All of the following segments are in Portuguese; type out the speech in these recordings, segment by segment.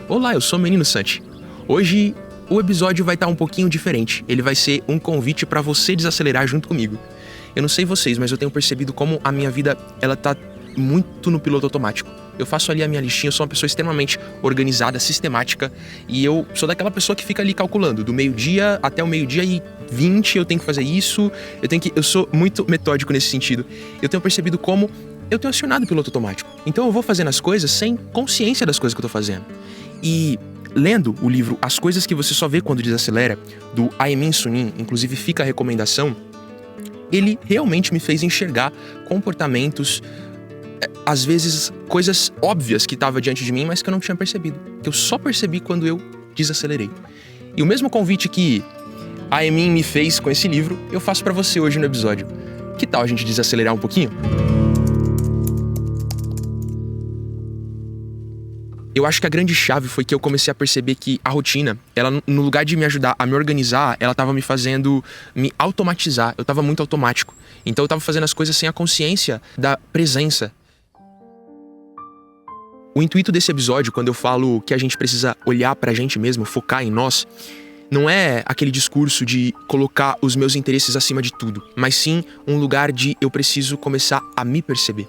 Olá, eu sou o Menino Santi. Hoje o episódio vai estar um pouquinho diferente. Ele vai ser um convite para você desacelerar junto comigo. Eu não sei vocês, mas eu tenho percebido como a minha vida, ela tá muito no piloto automático. Eu faço ali a minha listinha, eu sou uma pessoa extremamente organizada, sistemática, e eu sou daquela pessoa que fica ali calculando, do meio-dia até o meio-dia e 20 eu tenho que fazer isso, eu sou muito metódico nesse sentido. Eu tenho percebido como eu tenho acionado o piloto automático. Então eu vou fazendo as coisas sem consciência das coisas que eu tô fazendo. E lendo o livro As Coisas que Você Só Vê Quando Desacelera, do Aemin Sunim, inclusive fica a recomendação, ele realmente me fez enxergar comportamentos, às vezes coisas óbvias que estavam diante de mim, mas que eu não tinha percebido. Que eu só percebi quando eu desacelerei. E o mesmo convite que a Emin me fez com esse livro, eu faço pra você hoje no episódio. Que tal a gente desacelerar um pouquinho? Eu acho que a grande chave foi que eu comecei a perceber que a rotina, ela, no lugar de me ajudar a me organizar, ela tava me fazendo me automatizar. Eu tava muito automático. Então eu tava fazendo as coisas sem a consciência da presença. O intuito desse episódio, quando eu falo que a gente precisa olhar pra gente mesmo, focar em nós, não é aquele discurso de colocar os meus interesses acima de tudo, mas sim um lugar de eu preciso começar a me perceber.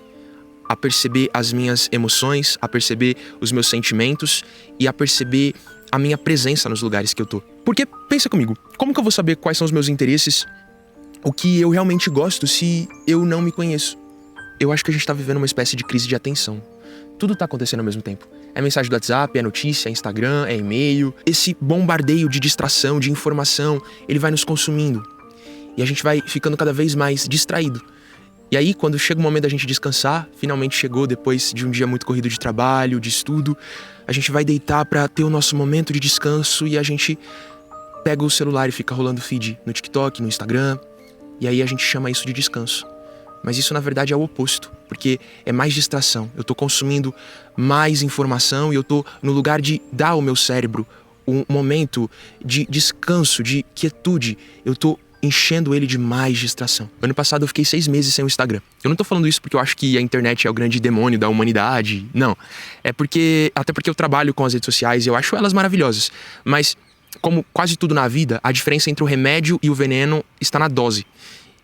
A perceber as minhas emoções, a perceber os meus sentimentos e a perceber a minha presença nos lugares que eu tô. Porque, pensa comigo, como que eu vou saber quais são os meus interesses, o que eu realmente gosto, se eu não me conheço? Eu acho que a gente tá vivendo uma espécie de crise de atenção. Tudo tá acontecendo ao mesmo tempo. É mensagem do WhatsApp, é notícia, é Instagram, é e-mail. Esse bombardeio de distração, de informação, ele vai nos consumindo. E a gente vai ficando cada vez mais distraído. E aí, quando chega o momento da gente descansar, finalmente chegou depois de um dia muito corrido de trabalho, de estudo, a gente vai deitar pra ter o nosso momento de descanso e a gente pega o celular e fica rolando feed no TikTok, no Instagram, e aí a gente chama isso de descanso. Mas isso, na verdade, é o oposto, porque é mais distração. Eu tô consumindo mais informação e eu tô no lugar de dar ao meu cérebro um momento de descanso, de quietude. Eu tô enchendo ele de mais distração. Ano passado eu fiquei 6 meses sem o Instagram. Eu não tô falando isso porque eu acho que a internet é o grande demônio da humanidade. Não. É porque, até porque eu trabalho com as redes sociais e eu acho elas maravilhosas. Mas, como quase tudo na vida, a diferença entre o remédio e o veneno está na dose.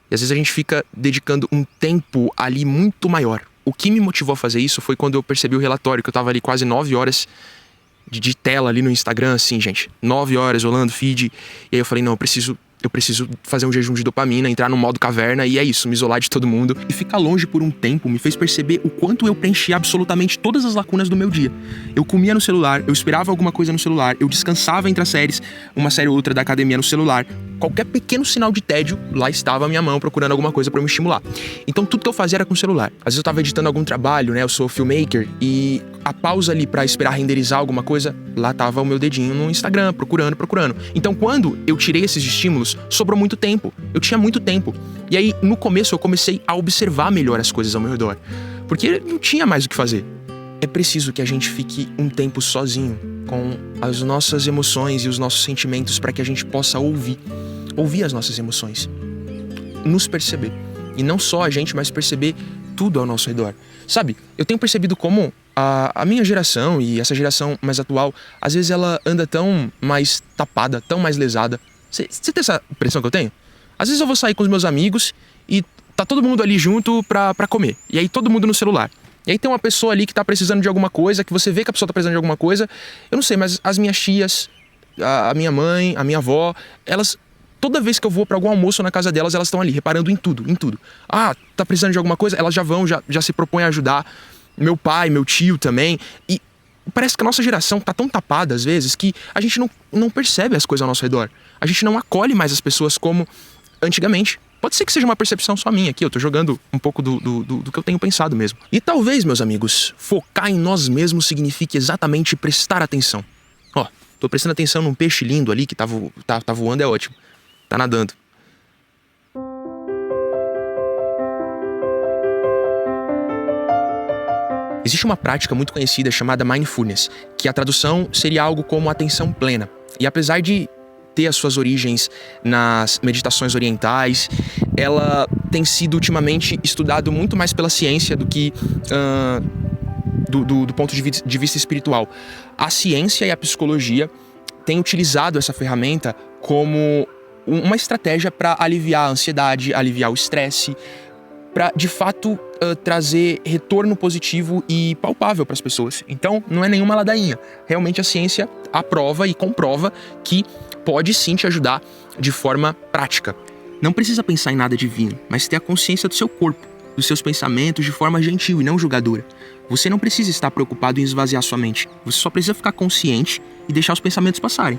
E às vezes a gente fica dedicando um tempo ali muito maior. O que me motivou a fazer isso foi quando eu percebi o relatório, que eu tava ali quase 9 horas de tela ali no Instagram, assim, gente. 9 horas rolando feed. E aí eu falei, não, eu preciso fazer um jejum de dopamina, entrar no modo caverna e é isso, me isolar de todo mundo. E ficar longe por um tempo me fez perceber o quanto eu preenchi absolutamente todas as lacunas do meu dia. Eu comia no celular, eu esperava alguma coisa no celular, eu descansava entre as séries, uma série ou outra da academia no celular. Qualquer pequeno sinal de tédio, lá estava a minha mão procurando alguma coisa pra me estimular. Então tudo que eu fazia era com o celular. Às vezes eu tava editando algum trabalho, né, eu sou filmmaker, e a pausa ali pra esperar renderizar alguma coisa, lá tava o meu dedinho no Instagram, procurando. Então quando eu tirei esses estímulos, sobrou muito tempo. Eu tinha muito tempo. E aí, no começo, eu comecei a observar melhor as coisas ao meu redor. Porque não tinha mais o que fazer. É preciso que a gente fique um tempo sozinho, com as nossas emoções e os nossos sentimentos, para que a gente possa ouvir as nossas emoções. Nos perceber. E não só a gente, mas perceber tudo ao nosso redor. Sabe, eu tenho percebido como a minha geração e essa geração mais atual, às vezes ela anda tão mais tapada, tão mais lesada. Você tem essa impressão que eu tenho? Às vezes eu vou sair com os meus amigos e tá todo mundo ali junto pra comer. E aí todo mundo no celular. E aí tem uma pessoa ali que tá precisando de alguma coisa, que você vê que a pessoa tá precisando de alguma coisa. Eu não sei, mas as minhas tias, a minha mãe, a minha avó, elas... Toda vez que eu vou pra algum almoço na casa delas, elas estão ali, reparando em tudo. Ah, tá precisando de alguma coisa? Elas já vão, já se propõem a ajudar. Meu pai, meu tio também. E parece que a nossa geração tá tão tapada, às vezes, que a gente não percebe as coisas ao nosso redor. A gente não acolhe mais as pessoas como antigamente. Pode ser que seja uma percepção só minha aqui, eu tô jogando um pouco do que eu tenho pensado mesmo. E talvez, meus amigos, focar em nós mesmos signifique exatamente prestar atenção. Ó, tô prestando atenção num peixe lindo ali que tá voando, é ótimo. Tá nadando. Existe uma prática muito conhecida chamada Mindfulness, que a tradução seria algo como atenção plena. E apesar de ter as suas origens nas meditações orientais, ela tem sido ultimamente estudado muito mais pela ciência do que do ponto de vista espiritual. A ciência e a psicologia têm utilizado essa ferramenta como uma estratégia para aliviar a ansiedade, aliviar o estresse, para de fato trazer retorno positivo e palpável para as pessoas. Então, não é nenhuma ladainha. Realmente a ciência aprova e comprova que pode sim te ajudar de forma prática. Não precisa pensar em nada divino, mas ter a consciência do seu corpo, dos seus pensamentos de forma gentil e não julgadora. Você não precisa estar preocupado em esvaziar sua mente. Você só precisa ficar consciente e deixar os pensamentos passarem.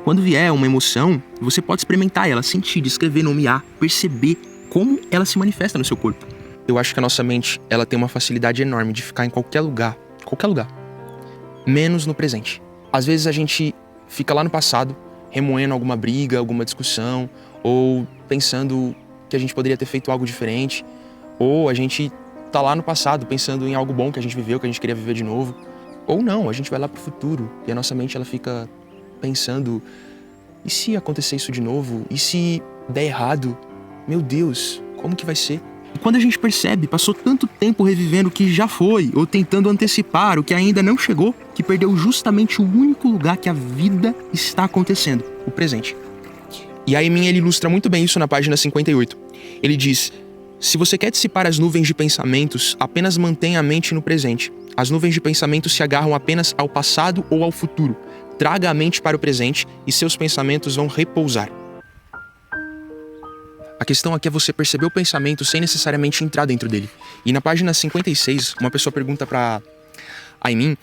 Quando vier uma emoção, você pode experimentar ela, sentir, descrever, nomear, perceber como ela se manifesta no seu corpo. Eu acho que a nossa mente, ela tem uma facilidade enorme de ficar em qualquer lugar, menos no presente. Às vezes a gente fica lá no passado, remoendo alguma briga, alguma discussão, ou pensando que a gente poderia ter feito algo diferente, ou a gente tá lá no passado pensando em algo bom que a gente viveu, que a gente queria viver de novo, ou não, a gente vai lá pro futuro e a nossa mente ela fica pensando, e se acontecer isso de novo? E se der errado? Meu Deus, como que vai ser? E quando a gente percebe, passou tanto tempo revivendo o que já foi, ou tentando antecipar o que ainda não chegou, que perdeu justamente o único lugar que a vida está acontecendo, o presente. E aí ele ilustra muito bem isso na página 58. Ele diz: se você quer dissipar as nuvens de pensamentos, apenas mantenha a mente no presente. As nuvens de pensamentos se agarram apenas ao passado ou ao futuro. Traga a mente para o presente e seus pensamentos vão repousar. A questão aqui é você perceber o pensamento sem necessariamente entrar dentro dele. E na página 56, uma pessoa pergunta pra Aimin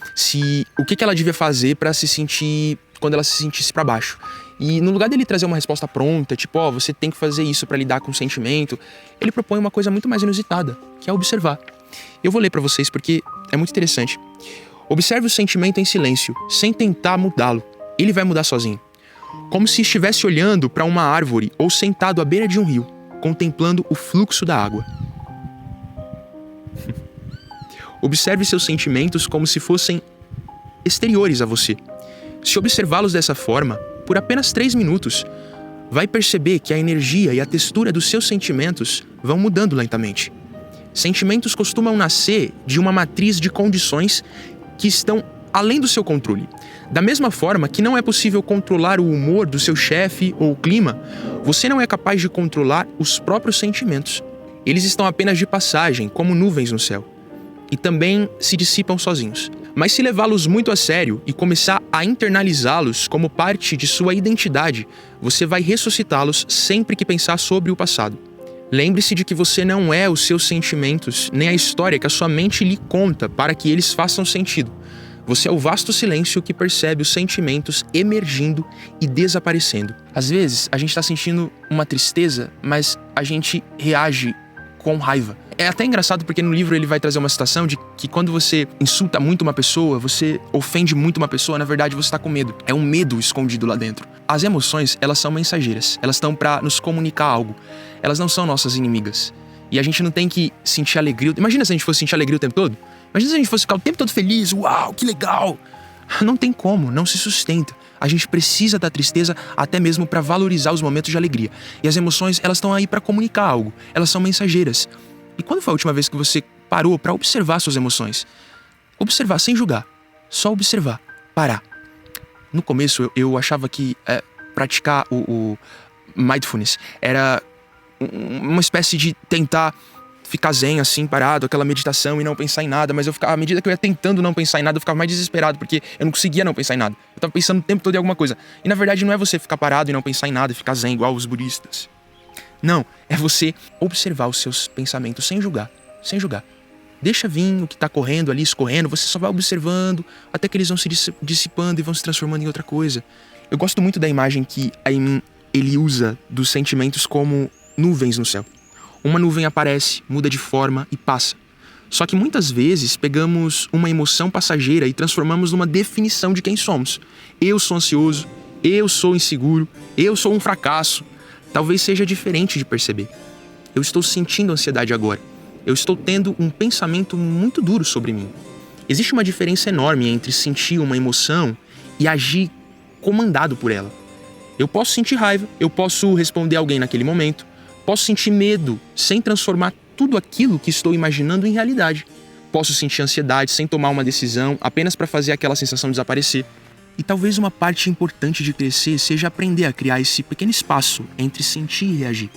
o que ela devia fazer pra se sentir quando ela se sentisse pra baixo. E no lugar dele trazer uma resposta pronta, tipo, você tem que fazer isso pra lidar com o sentimento, ele propõe uma coisa muito mais inusitada, que é observar. Eu vou ler pra vocês porque é muito interessante. Observe o sentimento em silêncio, sem tentar mudá-lo. Ele vai mudar sozinho. Como se estivesse olhando para uma árvore ou sentado à beira de um rio, contemplando o fluxo da água. Observe seus sentimentos como se fossem exteriores a você. Se observá-los dessa forma, por apenas 3 minutos, vai perceber que a energia e a textura dos seus sentimentos vão mudando lentamente. Sentimentos costumam nascer de uma matriz de condições que estão além do seu controle. Da mesma forma que não é possível controlar o humor do seu chefe ou o clima, você não é capaz de controlar os próprios sentimentos. Eles estão apenas de passagem, como nuvens no céu, e também se dissipam sozinhos. Mas se levá-los muito a sério e começar a internalizá-los como parte de sua identidade, você vai ressuscitá-los sempre que pensar sobre o passado. Lembre-se de que você não é os seus sentimentos, nem a história que a sua mente lhe conta para que eles façam sentido. Você é o vasto silêncio que percebe os sentimentos emergindo e desaparecendo. Às vezes, a gente está sentindo uma tristeza, mas a gente reage com raiva. É até engraçado porque no livro ele vai trazer uma citação de que quando você insulta muito uma pessoa, você ofende muito uma pessoa, na verdade você está com medo. É um medo escondido lá dentro. As emoções, elas são mensageiras. Elas estão para nos comunicar algo. Elas não são nossas inimigas. E a gente não tem que sentir alegria. Imagina se a gente fosse sentir alegria o tempo todo. Imagina se a gente fosse ficar o tempo todo feliz. Uau, que legal. Não tem como, não se sustenta. A gente precisa da tristeza até mesmo para valorizar os momentos de alegria. E as emoções, elas estão aí para comunicar algo. Elas são mensageiras. E quando foi a última vez que você parou para observar suas emoções? Observar sem julgar. Só observar. Parar. No começo eu achava que praticar o mindfulness era uma espécie de tentar ficar zen assim, parado, aquela meditação e não pensar em nada, mas à medida que eu ia tentando não pensar em nada, eu ficava mais desesperado, porque eu não conseguia não pensar em nada. Eu tava pensando o tempo todo em alguma coisa. E na verdade não é você ficar parado e não pensar em nada e ficar zen igual os budistas. Não, é você observar os seus pensamentos sem julgar, sem julgar. Deixa vir o que tá correndo ali, escorrendo, você só vai observando até que eles vão se dissipando e vão se transformando em outra coisa. Eu gosto muito da imagem que ele usa dos sentimentos como nuvens no céu. Uma nuvem aparece, muda de forma e passa. Só que muitas vezes pegamos uma emoção passageira e transformamos numa definição de quem somos. Eu sou ansioso, eu sou inseguro, eu sou um fracasso. Talvez seja diferente de perceber. Eu estou sentindo ansiedade agora. Eu estou tendo um pensamento muito duro sobre mim. Existe uma diferença enorme entre sentir uma emoção e agir comandado por ela. Eu posso sentir raiva, eu posso responder alguém naquele momento, posso sentir medo sem transformar tudo aquilo que estou imaginando em realidade. posso sentir ansiedade sem tomar uma decisão, apenas para fazer aquela sensação desaparecer. E talvez uma parte importante de crescer seja aprender a criar esse pequeno espaço entre sentir e reagir.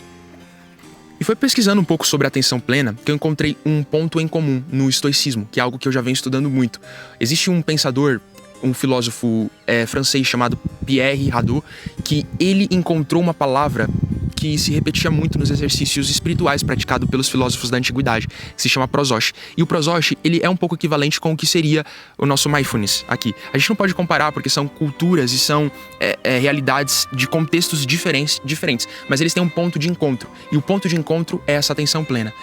E foi pesquisando um pouco sobre a atenção plena que eu encontrei um ponto em comum no estoicismo, que é algo que eu já venho estudando muito. Existe um pensador, um filósofo francês chamado Pierre Hadot, que ele encontrou uma palavra que se repetia muito nos exercícios espirituais praticados pelos filósofos da antiguidade, que se chama prosoche. E o prosoche, ele é um pouco equivalente com o que seria o nosso mindfulness aqui. A gente não pode comparar porque são culturas e são realidades de contextos diferentes, mas eles têm um ponto de encontro. E o ponto de encontro é essa atenção plena.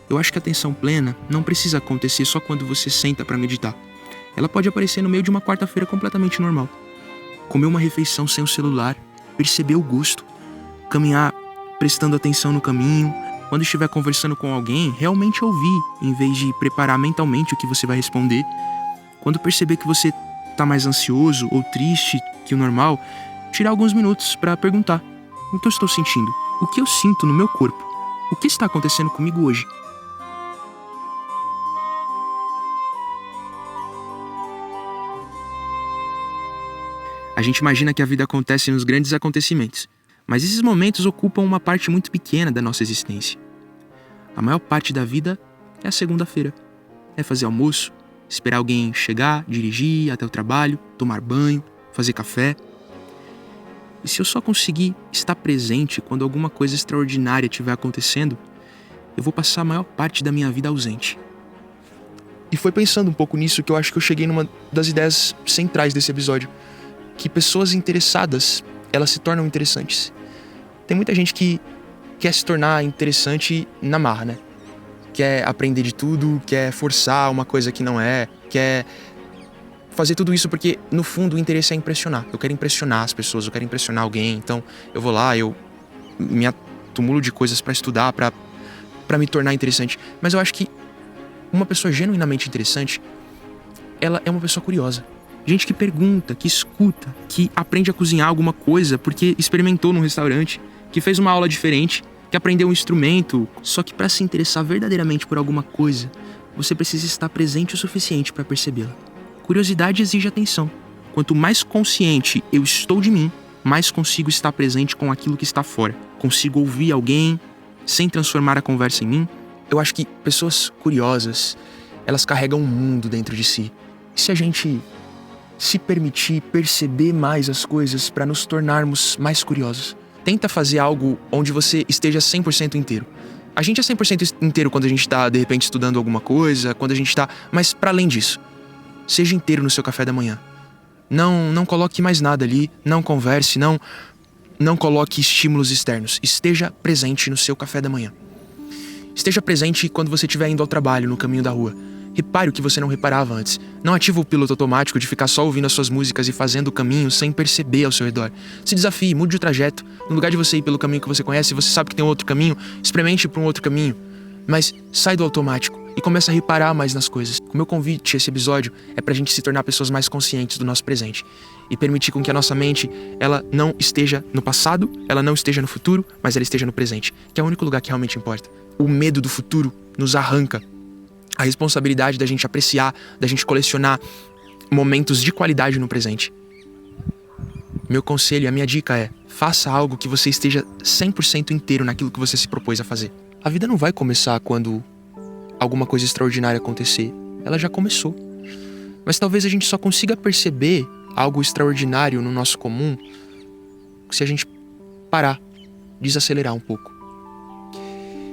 Eu acho que a atenção plena não precisa acontecer só quando você senta para meditar. Ela pode aparecer no meio de uma quarta-feira completamente normal. Comer uma refeição sem o celular, perceber o gosto, caminhar prestando atenção no caminho, quando estiver conversando com alguém, realmente ouvir, em vez de preparar mentalmente o que você vai responder. Quando perceber que você está mais ansioso ou triste que o normal, tirar alguns minutos para perguntar: o que eu estou sentindo? O que eu sinto no meu corpo? O que está acontecendo comigo hoje? A gente imagina que a vida acontece nos grandes acontecimentos, mas esses momentos ocupam uma parte muito pequena da nossa existência. A maior parte da vida é a segunda-feira. É fazer almoço, esperar alguém chegar, dirigir até o trabalho, tomar banho, fazer café. E se eu só conseguir estar presente quando alguma coisa extraordinária estiver acontecendo, eu vou passar a maior parte da minha vida ausente. E foi pensando um pouco nisso que eu acho que eu cheguei numa das ideias centrais desse episódio. Que pessoas interessadas, elas se tornam interessantes. Tem muita gente que quer se tornar interessante na marra, né? Quer aprender de tudo, quer forçar uma coisa que não é, quer fazer tudo isso porque, no fundo, o interesse é impressionar. Eu quero impressionar as pessoas, eu quero impressionar alguém, então eu vou lá, eu me acumulo de coisas pra estudar, pra me tornar interessante. Mas eu acho que uma pessoa genuinamente interessante, ela é uma pessoa curiosa. Gente que pergunta, que escuta, que aprende a cozinhar alguma coisa porque experimentou num restaurante, que fez uma aula diferente, que aprendeu um instrumento. Só que para se interessar verdadeiramente por alguma coisa, você precisa estar presente o suficiente para percebê-la. Curiosidade exige atenção. Quanto mais consciente eu estou de mim, mais consigo estar presente com aquilo que está fora. Consigo ouvir alguém sem transformar a conversa em mim. Eu acho que pessoas curiosas, elas carregam um mundo dentro de si. E se a gente se permitir perceber mais as coisas para nos tornarmos mais curiosos. Tenta fazer algo onde você esteja 100% inteiro. A gente é 100% inteiro quando a gente tá, de repente, estudando alguma coisa, quando a gente tá... Mas, para além disso, seja inteiro no seu café da manhã. Não coloque mais nada ali, não converse, não coloque estímulos externos. Esteja presente no seu café da manhã. Esteja presente quando você estiver indo ao trabalho, no caminho da rua. Repare o que você não reparava antes. Não ativa o piloto automático de ficar só ouvindo as suas músicas e fazendo o caminho sem perceber ao seu redor. Se desafie, mude o trajeto. No lugar de você ir pelo caminho que você conhece, você sabe que tem um outro caminho, experimente ir para um outro caminho. Mas sai do automático e começa a reparar mais nas coisas. O meu convite a esse episódio é pra gente se tornar pessoas mais conscientes do nosso presente e permitir com que a nossa mente, ela não esteja no passado, ela não esteja no futuro, mas ela esteja no presente, que é o único lugar que realmente importa. O medo do futuro nos arranca a responsabilidade da gente apreciar, da gente colecionar momentos de qualidade no presente. Meu conselho, a minha dica é: faça algo que você esteja 100% inteiro naquilo que você se propôs a fazer. A vida não vai começar quando alguma coisa extraordinária acontecer. Ela já começou. Mas talvez a gente só consiga perceber algo extraordinário no nosso comum se a gente parar, desacelerar um pouco.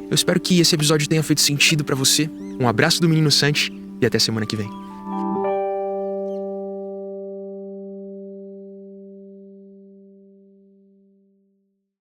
Eu espero que esse episódio tenha feito sentido pra você. Um abraço do Menino Santi e até semana que vem.